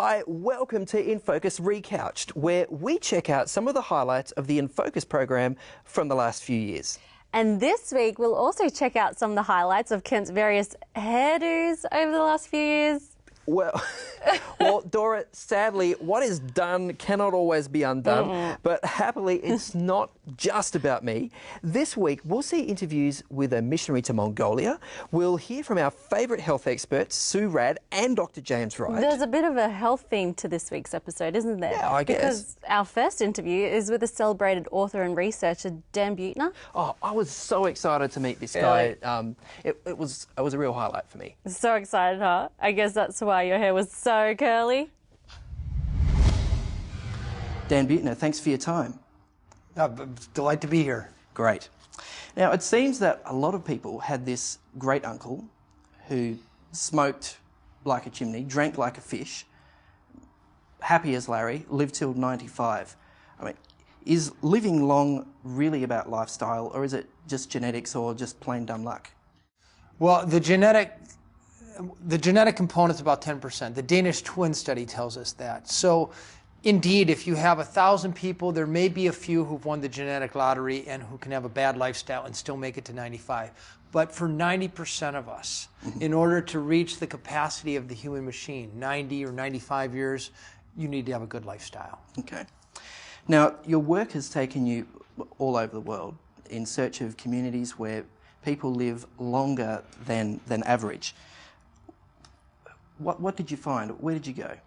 Hi, welcome to InFocus Recouched, where we check out some of the highlights of the InFocus program from the last few years. And this week, we'll also check out some of the highlights of Kent's various hairdos over the last few years. Well, Dora, sadly, what is done cannot always be undone, but happily, it's not just about me. This week, we'll see interviews with a missionary to Mongolia. We'll hear from our favourite health experts, Sue Rad and Dr. James Wright. There's a bit of a health theme to this week's episode, isn't there? Yeah, I guess. Because our first interview is with a celebrated author and researcher, Dan Buettner. Oh, I was so excited to meet this guy. It was a real highlight for me. So excited, huh? I guess that's why your hair was so curly. Dan Buettner, thanks for your time. Delight to be here. Great. Now, it seems that a lot of people had this great uncle who smoked like a chimney, drank like a fish, happy as Larry, lived till 95. I mean, is living long really about lifestyle, or is it just genetics or just plain dumb luck? Well, the genetic component is about 10%. The Danish twin study tells us that. So, indeed, if you have 1,000 people, there may be a few who've won the genetic lottery and who can have a bad lifestyle and still make it to 95. But for 90% of us, in order to reach the capacity of the human machine, 90 or 95 years, you need to have a good lifestyle. Okay. Now, your work has taken you all over the world in search of communities where people live longer than average. What did you find? Where did you go?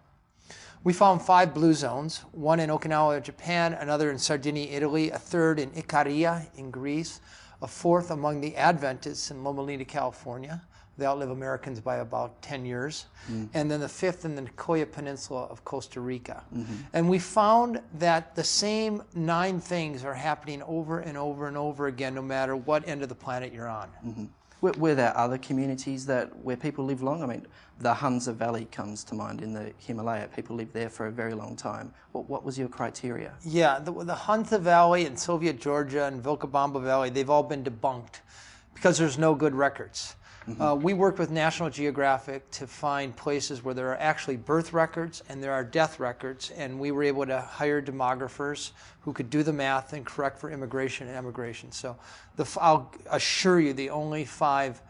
We found 5 blue zones, one in Okinawa, Japan, another in Sardinia, Italy, a third in Ikaria in Greece, a fourth among the Adventists in Loma Linda, California. They outlive Americans by about 10 years. And then the fifth in the Nicoya Peninsula of Costa Rica. And we found that the same 9 things are happening over and over and over again, no matter what end of the planet you're on. Were there other communities where people live long? I mean, the Hunza Valley comes to mind in the Himalaya. People live there for a very long time. What was your criteria? Yeah, the Hunza Valley and Soviet Georgia and Vilcabamba Valley, they've all been debunked because there's no good records. We worked with National Geographic to find places where there are actually birth records and there are death records, and we were able to hire demographers who could do the math and correct for immigration and emigration. So I'll assure you the only 5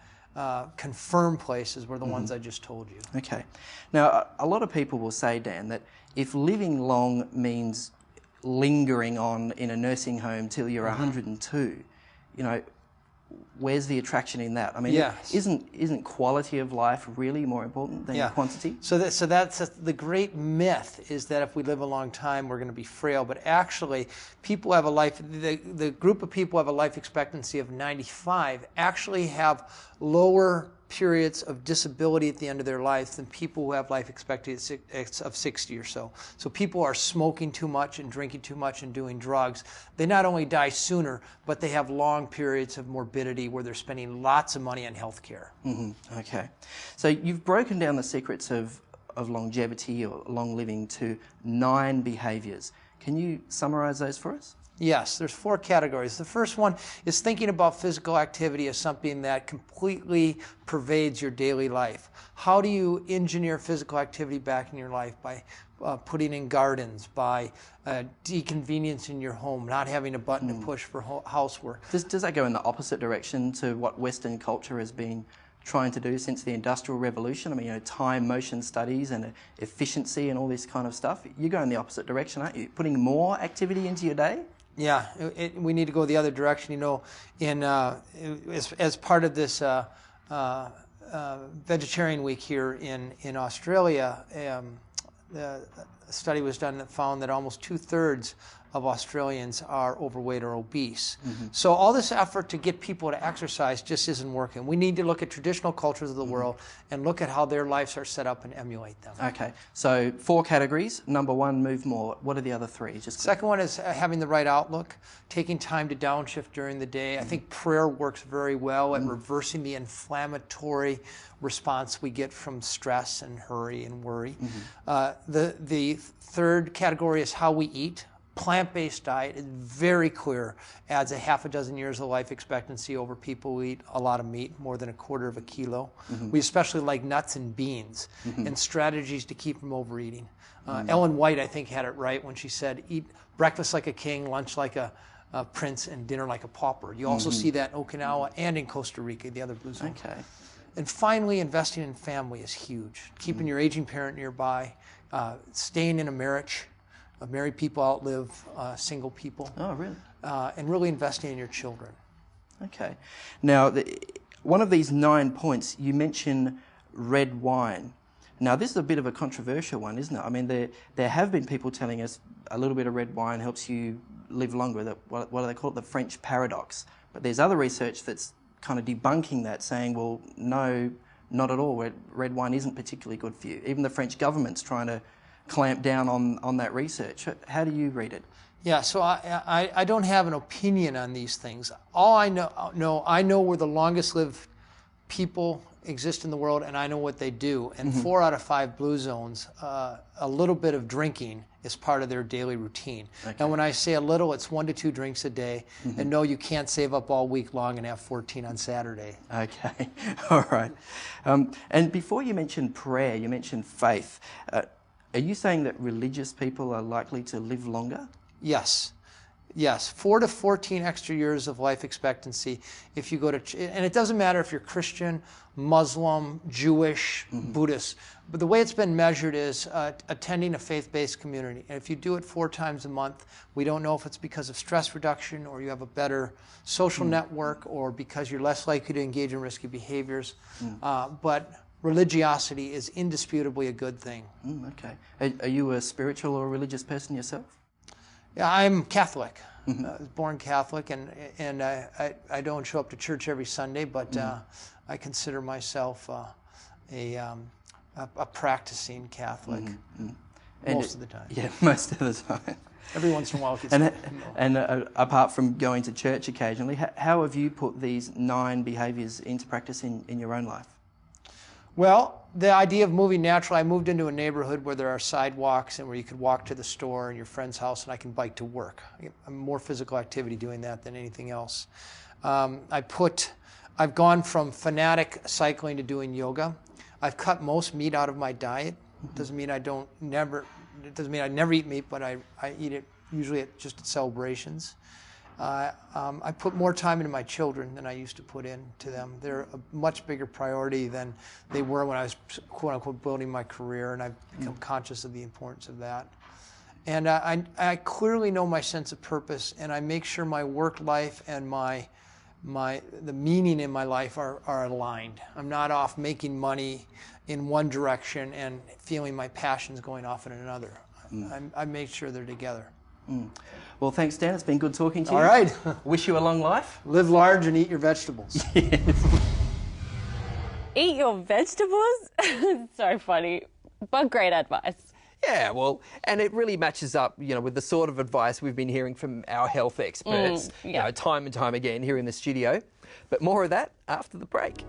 confirmed places were the ones I just told you. Okay. Now, a lot of people will say, Dan, that if living long means lingering on in a nursing home till you're 102, you know, where's the attraction in that? I mean, isn't quality of life really more important than quantity? So that's the great myth, is that if we live a long time, we're going to be frail. But actually, people have a life. The group of people who have a life expectancy of 95 actually have lower periods of disability at the end of their life than people who have life expectancy of 60 or so. So people are smoking too much and drinking too much and doing drugs. They not only die sooner, but they have long periods of morbidity where they're spending lots of money on health care. Okay. So you've broken down the secrets of longevity or long living to 9 behaviours. Can you summarise those for us? Yes, there's 4 categories. The first one is thinking about physical activity as something that completely pervades your daily life. How do you engineer physical activity back in your life? By putting in gardens, by deconveniencing your home, not having a button to push for housework. Does that go in the opposite direction to what Western culture has been trying to do since the Industrial Revolution? I mean, you know, time motion studies and efficiency and all this kind of stuff. You go in the opposite direction, aren't you? Putting more activity into your day? Yeah, we need to go the other direction. You know, as part of this vegetarian week here in Australia, a study was done that found that almost 2/3 of Australians are overweight or obese. So all this effort to get people to exercise just isn't working. We need to look at traditional cultures of the world and look at how their lives are set up and emulate them. Okay, so 4 categories. Number 1, move more. What are the other 3? Second one is having the right outlook, taking time to downshift during the day. I think prayer works very well at reversing the inflammatory response we get from stress and hurry and worry. The third category is how we eat. plant-based diet is very clear, adds a half a dozen years of life expectancy over people who eat a lot of meat, more than a quarter of a kilo. We especially like nuts and beans, and strategies to keep from overeating. Ellen White, I think, had it right when she said, eat breakfast like a king, lunch like a prince, and dinner like a pauper. You also see that in Okinawa and in Costa Rica, the other blue zone. Okay. And finally, investing in family is huge. Keeping your aging parent nearby, staying in a marriage. Married people outlive single people. Oh, really? And really investing in your children. Okay. Now, one of these 9 points, you mention red wine. Now, this is a bit of a controversial one, isn't it? I mean, there have been people telling us a little bit of red wine helps you live longer. What do they call it? The French paradox. But there's other research that's kind of debunking that, saying, well, no, not at all. Red wine isn't particularly good for you. Even the French government's trying to clamp down on that research. How do you read it? Yeah, so I don't have an opinion on these things. All I know where the longest lived people exist in the world, and I know what they do. And 4 out of 5 blue zones, a little bit of drinking is part of their daily routine. Okay. Now, when I say a little, it's 1 to 2 drinks a day. And no, you can't save up all week long and have 14 on Saturday. Okay, all right. And before you mentioned prayer, you mentioned faith. Are you saying that religious people are likely to live longer? Yes. Yes, 4 to 14 extra years of life expectancy if you go to, and it doesn't matter if you're Christian, Muslim, Jewish, Buddhist, but the way it's been measured is attending a faith-based community. And if you do it 4 times a month, we don't know if it's because of stress reduction or you have a better social network or because you're less likely to engage in risky behaviors. But religiosity is indisputably a good thing. Okay. Are you a spiritual or religious person yourself? Yeah, I'm Catholic. I was born Catholic, and I don't show up to church every Sunday, but I consider myself a practicing Catholic most of the time. Yeah, most of the time. Every once in a while it gets... And apart from going to church occasionally, how have you put these 9 behaviours into practice in your own life? Well, the idea of moving naturally, I moved into a neighborhood where there are sidewalks and where you could walk to the store and your friend's house, and I can bike to work. I'm more physical activity doing that than anything else. I've gone from fanatic cycling to doing yoga. I've cut most meat out of my diet. It doesn't mean it doesn't mean I never eat meat, but I eat it usually just at celebrations. I put more time into my children than I used to put into them. They're a much bigger priority than they were when I was, quote unquote, building my career, and I've become conscious of the importance of that. And I clearly know my sense of purpose, and I make sure my work life and the meaning in my life are aligned. I'm not off making money in one direction and feeling my passions going off in another. I make sure they're together. Well, thanks, Dan. It's been good talking to you. All right. Wish you a long life. Live large and eat your vegetables. Yes. Eat your vegetables? So funny, but great advice. Yeah, well, and it really matches up, with the sort of advice we've been hearing from our health experts, time and time again here in the studio. But more of that after the break.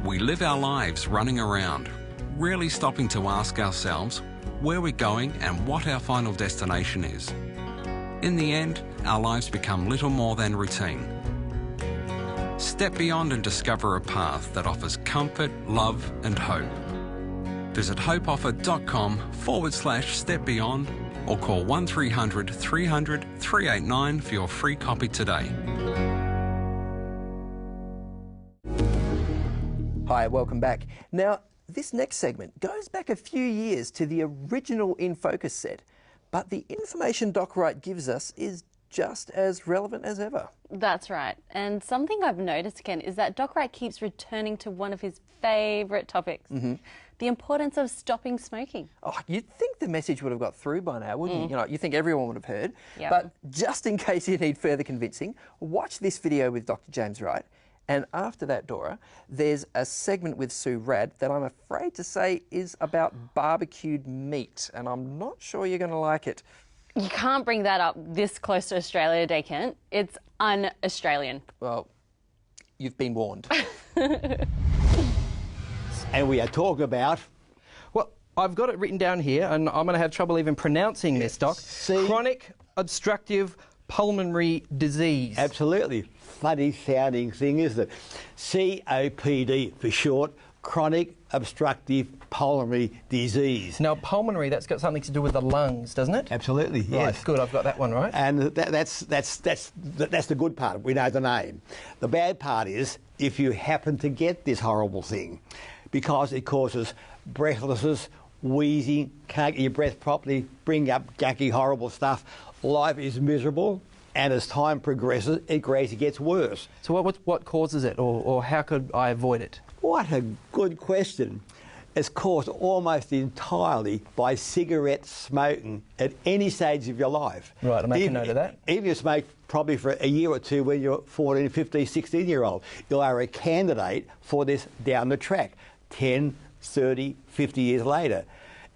We live our lives running around, rarely stopping to ask ourselves where we're going and what our final destination is. In the end, our lives become little more than routine. Step beyond and discover a path that offers comfort, love and hope. Visit hopeoffer.com/step beyond or call 1300 300 389 for your free copy today. Hi, welcome back. Now, this next segment goes back a few years to the original InFocus set, but the information Doc Wright gives us is just as relevant as ever. That's right. And something I've noticed, Ken, is that Doc Wright keeps returning to one of his favourite topics, the importance of stopping smoking. Oh, you'd think the message would have got through by now, wouldn't you? You think everyone would have heard. Yep. But just in case you need further convincing, watch this video with Dr. James Wright. And after that, Dora, there's a segment with Sue Rad that I'm afraid to say is about barbecued meat, and I'm not sure you're going to like it. You can't bring that up this close to Australia Day, Kent. It's un-Australian. Well, you've been warned. And we are talking about... Well, I've got it written down here, and I'm going to have trouble even pronouncing this, Doc. Chronic obstructive pulmonary disease. Absolutely. Funny sounding thing, isn't it? COPD for short, chronic obstructive pulmonary disease. Now, pulmonary, that's got something to do with the lungs, doesn't it? Absolutely, yes. Right, good, I've got that one right. And that's the good part. We know the name. The bad part is if you happen to get this horrible thing, because it causes breathlessness, wheezing, can't get your breath properly, bring up gaggy, horrible stuff. Life is miserable, and as time progresses, it gradually gets worse. So what causes it, or how could I avoid it? What a good question. It's caused almost entirely by cigarette smoking at any stage of your life. Right, I'm making note of that. Even if you smoke probably for a year or two when you're 14, 15, 16-year-old, you are a candidate for this down the track, 10, 30, 50 years later.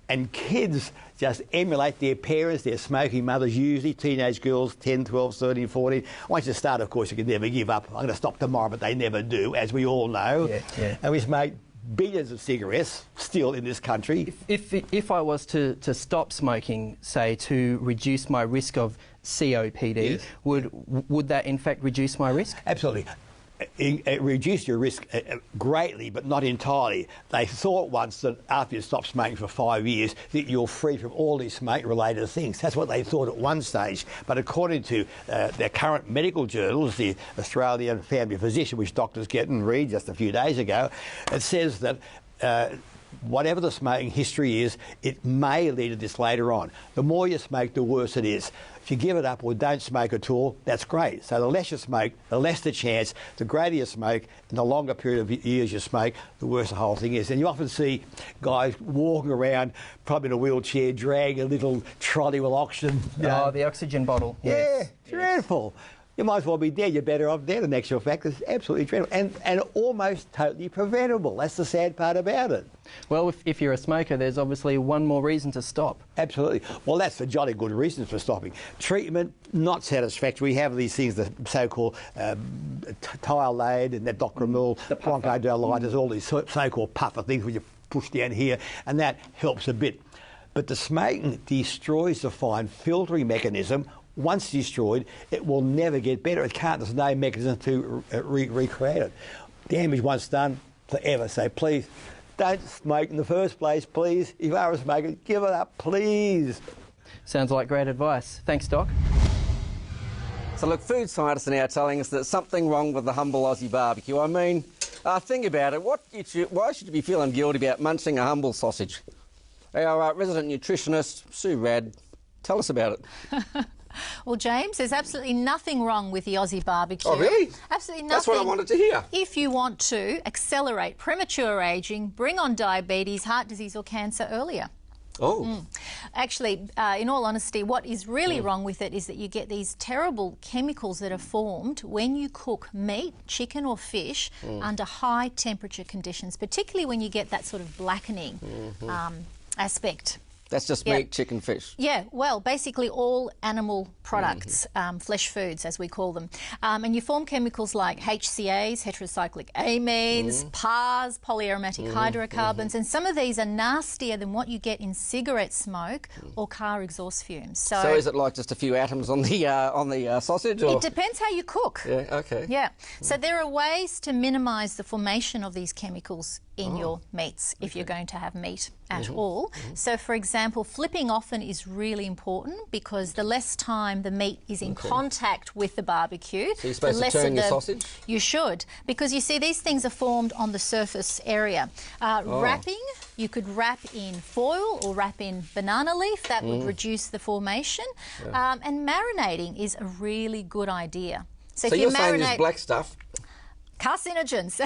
And kids just emulate their parents, their smoking mothers, usually teenage girls, 10, 12, 13, 14. Once you start, of course, you can never give up. I'm going to stop tomorrow, but they never do, as we all know. Yeah. And we smoke billions of cigarettes still in this country. If I was to stop smoking, say, to reduce my risk of COPD, yes, would that in fact reduce my risk? Absolutely. It reduced your risk greatly, but not entirely. They thought once that after you stop smoking for 5 years that you're free from all these smoke-related things. That's what they thought at one stage. But according to their current medical journals, the Australian Family Physician, which doctors get and read just a few days ago, it says that whatever the smoking history is, it may lead to this later on. The more you smoke, the worse it is. If you give it up or don't smoke at all, that's great. So the less you smoke, the less the chance, the greater you smoke, and the longer period of years you smoke, the worse the whole thing is. And you often see guys walking around, probably in a wheelchair, dragging a little trolley with oxygen. Oh, the oxygen bottle. Yes. Yeah, dreadful. You might as well be dead. You're better off dead, in actual fact. It's absolutely dreadful. And almost totally preventable. That's the sad part about it. Well, if you're a smoker, there's obviously one more reason to stop. Absolutely. Well, that's the jolly good reasons for stopping. Treatment, not satisfactory. We have these things, the so-called Tyloid and that Docramil, bronchodilitis, all these so-called puffer things which you push down here, and that helps a bit. But the smoking destroys the fine filtering mechanism. Once destroyed, it will never get better. It can't. There's no mechanism to recreate it. Damage once done, forever. So please, don't smoke in the first place, please. If you are a smoker, give it up, please. Sounds like great advice. Thanks, Doc. So look, food scientists are now telling us there's something wrong with the humble Aussie barbecue. I mean, think about it. Why should you be feeling guilty about munching a humble sausage? Our resident nutritionist, Sue Rad, tell us about it. Well, James, there's absolutely nothing wrong with the Aussie barbecue. Oh, really? Absolutely nothing. That's what I wanted to hear. If you want to accelerate premature ageing, bring on diabetes, heart disease or cancer earlier. Oh. Actually, in all honesty, what is really wrong with it is that you get these terrible chemicals that are formed when you cook meat, chicken or fish under high temperature conditions, particularly when you get that sort of blackening aspect. That's just meat, chicken, fish? Yeah, well, basically all animal products, flesh foods as we call them. And you form chemicals like HCAs, heterocyclic amines, PARs, polyaromatic hydrocarbons, and some of these are nastier than what you get in cigarette smoke or car exhaust fumes. So is it like just a few atoms on the sausage? Or? It depends how you cook. Yeah, okay. Yeah, so there are ways to minimise the formation of these chemicals in your meats if you're going to have meat at all. So, for example, flipping often is really important because the less time the meat is in contact with the barbecue, so you're supposed to turn your sausage? You should, because you see these things are formed on the surface area. Wrapping, you could wrap in foil or wrap in banana leaf. That would reduce the formation. And marinating is a really good idea. So you're saying this black stuff? Carcinogens,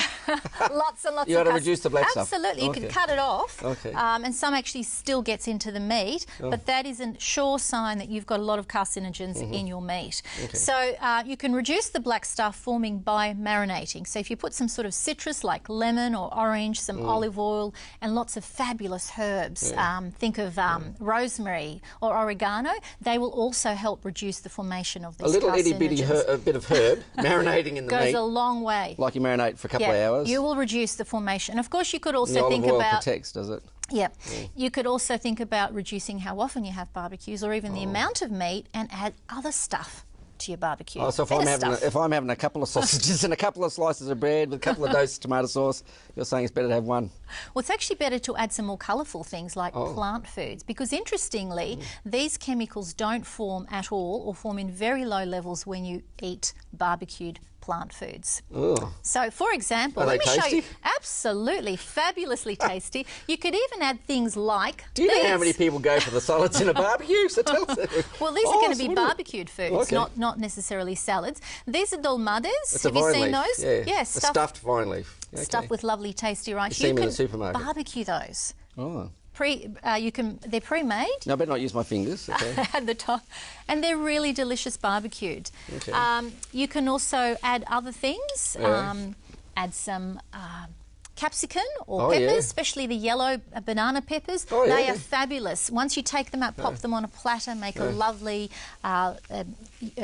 lots and lots you of got to reduce the black stuff? Absolutely, you can cut it off. Okay. And some actually still gets into the meat, but that is a sure sign that you've got a lot of carcinogens in your meat. Okay. So you can reduce the black stuff forming by marinating. So if you put some sort of citrus like lemon or orange, some olive oil and lots of fabulous herbs, think of rosemary or oregano, they will also help reduce the formation of these carcinogens. A little itty-bitty bit of herb marinating in the meat. Goes a long way. Like you marinate for a couple of hours? You will reduce the formation. Of course, you could also the think olive oil about... protects, does it? Yep. You could also think about reducing how often you have barbecues, or even the amount of meat, and add other stuff to your barbecue. Oh, so if I'm having a couple of sausages and a couple of slices of bread with a couple of doses of tomato sauce, you're saying it's better to have one? Well, it's actually better to add some more colourful things like plant foods, because interestingly, these chemicals don't form at all, or form in very low levels when you eat barbecued plant foods. Ugh. So, for example, let me show you. Absolutely, fabulously tasty. You could even add things like Do you know how many people go for the solids in a barbecue? So tell us. Well, these are going to be barbecued foods, not necessarily salads. These are dolmades. Have you seen those? Yeah, stuffed vine leaf. Okay. Stuffed with lovely, tasty rice. You You see them in can the supermarket. barbecue those. Oh. They're pre-made. No, I better not use my fingers. Okay. At the top, and they're really delicious barbecued. Okay. You can also add other things. Yeah. Add some capsicum or peppers, especially the yellow banana peppers. Oh, they yeah. are fabulous. Once you take them out, pop them on a platter, make a lovely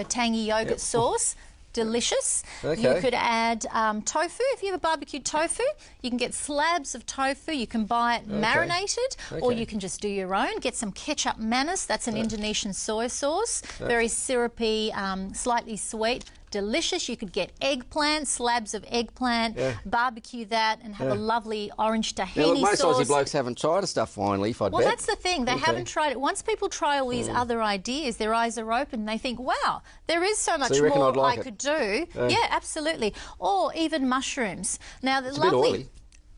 tangy yogurt sauce. Delicious. Okay. You could add tofu. If you have a barbecued tofu, you can get slabs of tofu. You can buy it marinated, or you can just do your own. Get some ketchup manis. That's an Indonesian soy sauce. Very syrupy, slightly sweet. Delicious. You could get eggplant, slabs of eggplant, barbecue that, and have a lovely orange tahini Now, look, most sauce. Aussie blokes haven't tried a stuffed vine leaf, I'd bet. Well, that's the thing. They haven't tried it. Once people try all these other ideas, their eyes are open and they think, wow, there is so much you reckon more I'd like I it? could do. Yeah, absolutely. Or even mushrooms. Now, the It's a bit oily.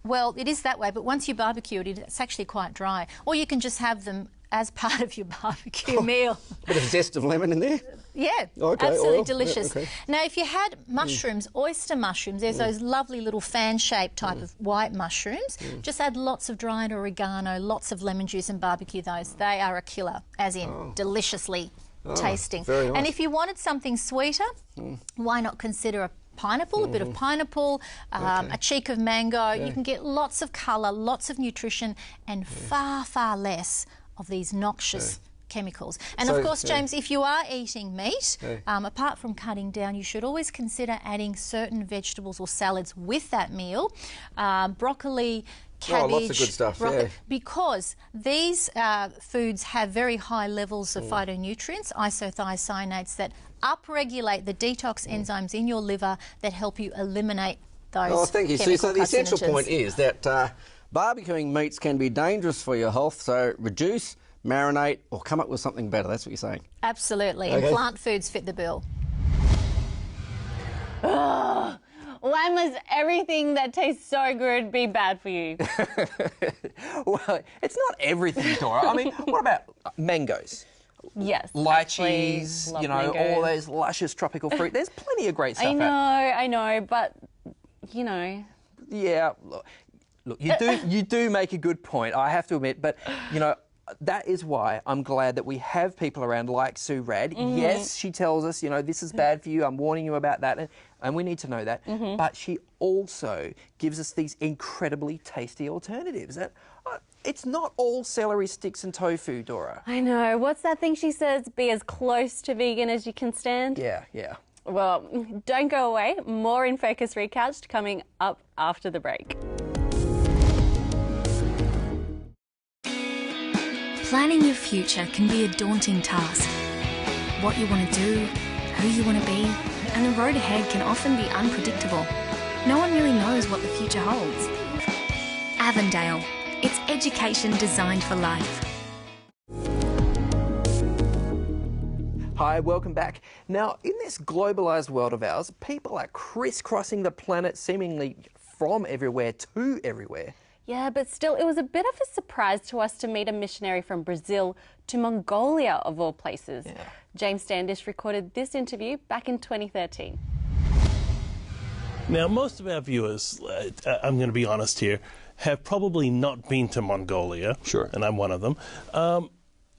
Well, it is that way, but once you barbecue it, it's actually quite dry. Or you can just have them as part of your barbecue meal. Bit of zest of lemon in there. Yeah, Okay, absolutely oil. delicious. Yeah, okay. Now, if you had mushrooms, oyster mushrooms, there's those lovely little fan-shaped type of white mushrooms. Just add lots of dried oregano, lots of lemon juice and barbecue those. They are a killer, as in deliciously tasting. very nice. And if you wanted something sweeter, why not consider a pineapple, a bit of pineapple, a cheek of mango. You can get lots of colour, lots of nutrition, and far, far less of these noxious chemicals. And of course, James, if you are eating meat, apart from cutting down, you should always consider adding certain vegetables or salads with that meal. Broccoli, cabbage, lots of good stuff, because these foods have very high levels of phytonutrients, isothiocyanates, that upregulate the detox enzymes in your liver that help you eliminate those. Oh, thank you. So the essential carcinogens. point is that barbecuing meats can be dangerous for your health, so reduce, marinate, or come up with something better. That's what you're saying. Absolutely, and plant foods fit the bill. Why must everything that tastes so good be bad for you? Well, it's not everything, Dora. I mean, what about mangoes? Yes. Lychees, actually, you know, love all mangoes. those luscious tropical fruit. There's plenty of great stuff. I know, but, you know. Yeah, look, you do make a good point, I have to admit, but, you know, that is why I'm glad that we have people around like Sue Rad. Yes, she tells us, you know, this is bad for you, I'm warning you about that, and we need to know that. But she also gives us these incredibly tasty alternatives. And it's not all celery sticks and tofu, Dora. I know. What's that thing she says? Be as close to vegan as you can stand? Yeah. Well, don't go away. More InFocus Recouched coming up after the break. Planning your future can be a daunting task. What you want to do, who you want to be, and the road ahead can often be unpredictable. No one really knows what the future holds. Avondale. It's education designed for life. Hi, welcome back. Now, in this globalised world of ours, people are crisscrossing the planet seemingly from everywhere to everywhere. Yeah, but still, it was a bit of a surprise to us to meet a missionary from Brazil to Mongolia, of all places. Yeah. James Standish recorded this interview back in 2013. Now, most of our viewers, I'm going to be honest here, have probably not been to Mongolia. Sure. And I'm one of them.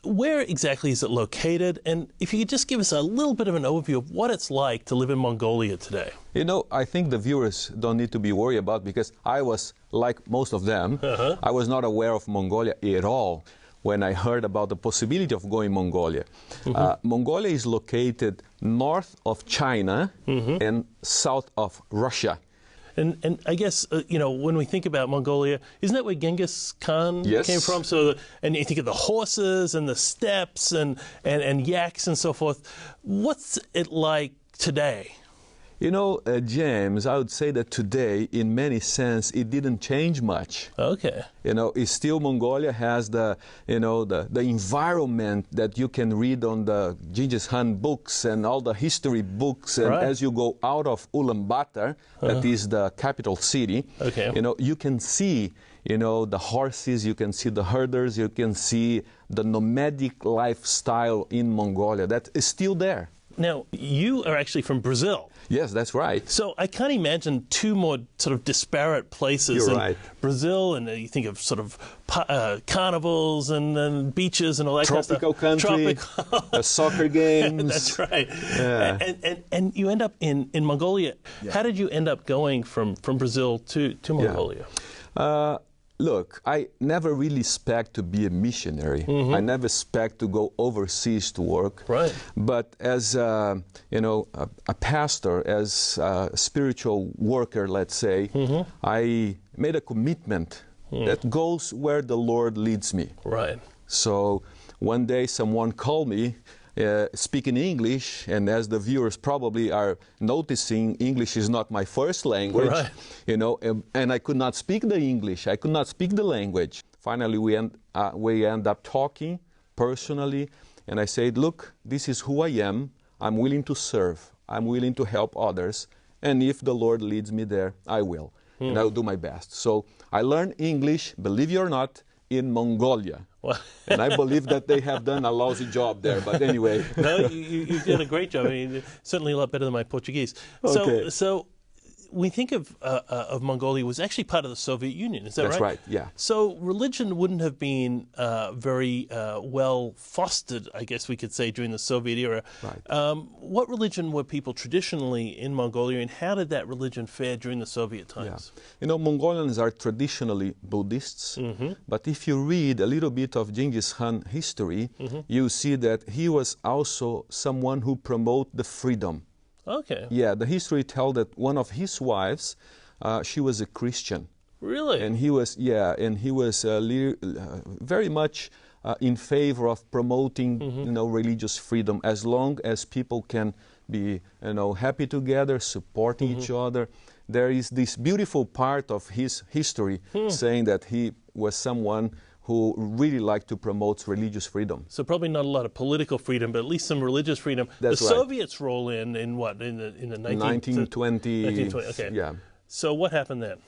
Where exactly is it located? And if you could just give us a little bit of an overview of what it's like to live in Mongolia today. You know, I think the viewers don't need to be worried about, because I was, like most of them, I was not aware of Mongolia at all when I heard about the possibility of going Mongolia. Mongolia is located north of China and south of Russia. And I guess, when we think about Mongolia, isn't that where Genghis Khan came from? So, and you think of the horses and the steppes and yaks and so forth. What's it like today? James, I would say that today, in many sense, it didn't change much. Okay. It's still Mongolia has the environment that you can read on the Genghis Khan books and all the history books. And as you go out of Ulaanbaatar, that is the capital city, you can see, the horses, you can see the herders, you can see the nomadic lifestyle in Mongolia that is still there. Now, you are actually from Brazil. Yes, that's right. So I can't imagine two more sort of disparate places. You're in right. Brazil, and you think of sort of carnivals and beaches and all that Tropical kind of stuff. Country, soccer games. That's right. Yeah. And you end up in Mongolia. Yeah. How did you end up going from Brazil to Mongolia? Look, I never really expect to be a missionary. I never expect to go overseas to work. Right. But as a pastor, as a spiritual worker, let's say, I made a commitment that goes where the Lord leads me. Right. So one day someone called me speaking English, and as the viewers probably are noticing, English is not my first language, and I could not speak the English. I could not speak the language. Finally, we end up talking personally, and I said, look, this is who I am. I'm willing to serve. I'm willing to help others, and if the Lord leads me there, I will, and I'll do my best. So I learned English, believe it or not, in Mongolia. And I believe that they have done a lousy job there, but anyway. No, you've done a great job. I mean, certainly a lot better than my Portuguese. Okay. So we think of Mongolia was actually part of the Soviet Union, is that right? That's right, yeah. So religion wouldn't have been very well fostered, I guess we could say, during the Soviet era. Right. What religion were people traditionally in Mongolia, and how did that religion fare during the Soviet times? Yeah. Mongolians are traditionally Buddhists, but if you read a little bit of Genghis Khan history, you see that he was also someone who promoted the freedom. Okay. Yeah, the history tells that one of his wives, she was a Christian. Really? And he was, very much in favor of promoting, religious freedom, as long as people can be, happy together, supporting each other. There is this beautiful part of his history saying that he was someone who really like to promote religious freedom. So probably not a lot of political freedom, but at least some religious freedom. That's the right. Soviets roll in what, in the 1920? 1920, okay. Yeah. So what happened then?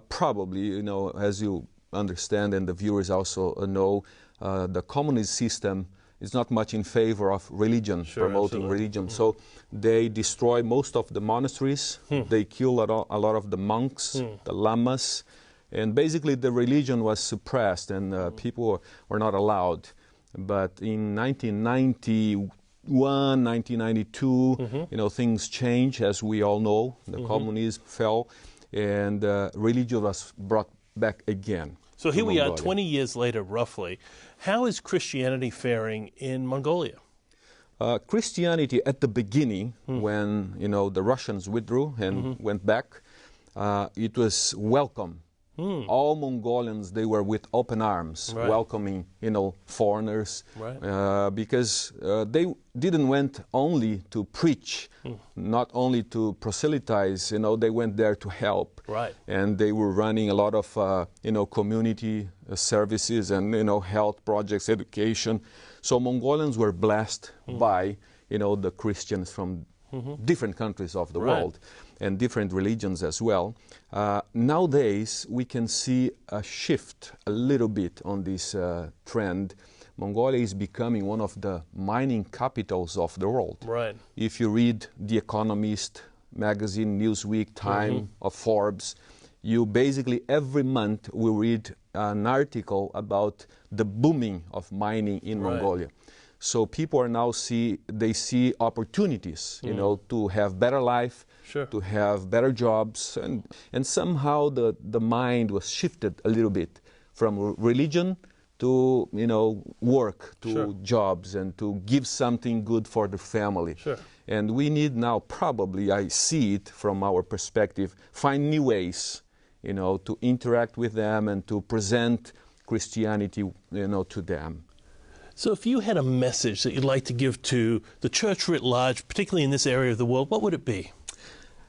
Probably, as you understand, and the viewers also know, the communist system is not much in favor of religion, promoting religion. So they destroy most of the monasteries. They kill a lot of the monks, the lamas. And basically the religion was suppressed, and people were not allowed. But in 1991, 1992, things changed, as we all know. The communism fell, and religion was brought back again. So here we are 20 years later, roughly. How is Christianity faring in Mongolia? Christianity at the beginning, when the Russians withdrew and went back, it was welcome. All Mongolians, they were with open arms, welcoming, foreigners, because they didn't went only to preach, not only to proselytize, they went there to help. Right. And they were running a lot of, community services and, health projects, education. So Mongolians were blessed by, the Christians from different countries of the world, and different religions as well. Nowadays, we can see a shift a little bit on this trend. Mongolia is becoming one of the mining capitals of the world. Right. If you read The Economist magazine, Newsweek, Time, or Forbes, you basically every month will read an article about the booming of mining in Mongolia. So people are now see opportunities, to have better life, to have better jobs, and somehow the mind was shifted a little bit from religion to work, to jobs, and to give something good for the family. And we need now, probably, I see it from our perspective, find new ways, you know, to interact with them and to present Christianity, you know, to them. So if you had a message that you'd like to give to the church writ large, particularly in this area of the world, what would it be?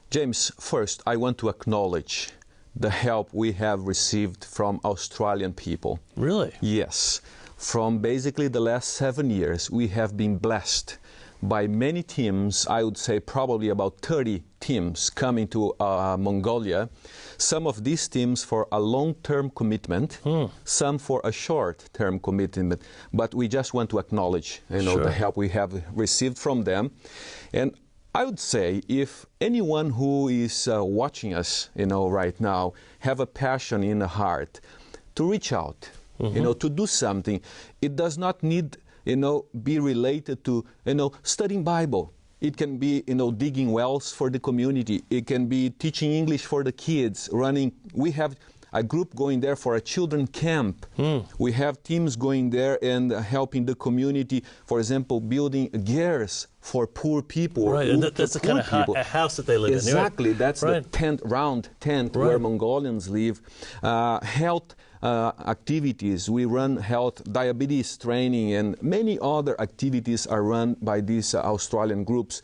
James, first, I want to acknowledge the help we have received from Australian people. Really? Yes. From basically the last 7 years, we have been blessed by many teams, I would say probably about 30 teams coming to Mongolia. Some of these teams for a long-term commitment, some for a short-term commitment. But we just want to acknowledge, you know, the help we have received from them. And I would say if anyone who is watching us, you know, right now, have a passion in the heart to reach out, you know, to do something, it does not need, you know, be related to, you know, studying Bible. It can be, you know, digging wells for the community. It can be teaching English for the kids, running. We have a group going there for a children camp. We have teams going there and helping the community, for example, building gears for poor people. Right, and that's the kind of a house that they live in. Exactly, that's the tent, round tent where Mongolians live. Health activities. We run health, diabetes training, and many other activities are run by these Australian groups.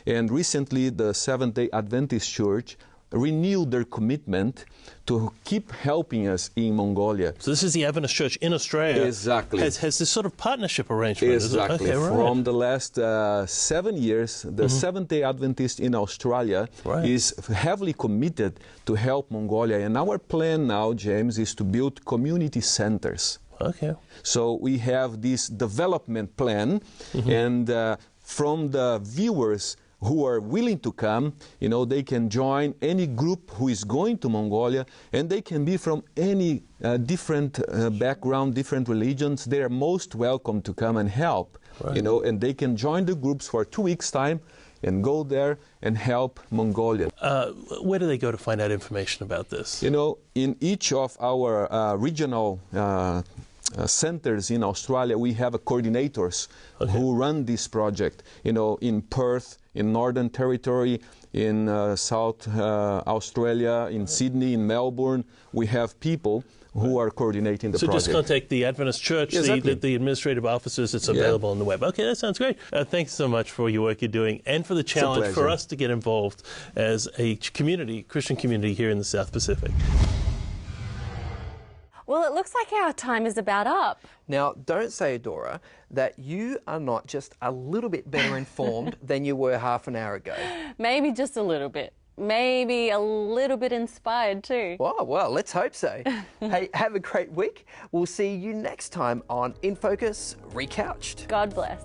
And recently, the Seventh-day Adventist Church renewed their commitment to keep helping us in Mongolia. So this is the Adventist Church in Australia. Exactly. Has this sort of partnership arrangement. Exactly. Okay, From the last 7 years, the Seventh-day Adventist in Australia is heavily committed to help Mongolia. And our plan now, James, is to build community centers. Okay. So we have this development plan, and from the viewers who are willing to come, you know, they can join any group who is going to Mongolia, and they can be from any different background, different religions. They are most welcome to come and help, you know, and they can join the groups for 2 weeks' time and go there and help Mongolia. Where do they go to find out information about this? You know, in each of our regional centers in Australia, we have coordinators who run this project. You know, in Perth, in Northern Territory, in South Australia, in Sydney, in Melbourne, we have people who are coordinating the project. So just contact the Adventist Church, the administrative officers. It's available on the web. Okay, that sounds great. Thanks so much for your work you're doing and for the challenge for us to get involved as a community, Christian community here in the South Pacific. Well, it looks like our time is about up. Now, don't say, Dora, that you are not just a little bit better informed than you were half an hour ago. Maybe just a little bit. Maybe a little bit inspired too. Oh, well, let's hope so. Hey, have a great week. We'll see you next time on InFocus Recouched. God bless.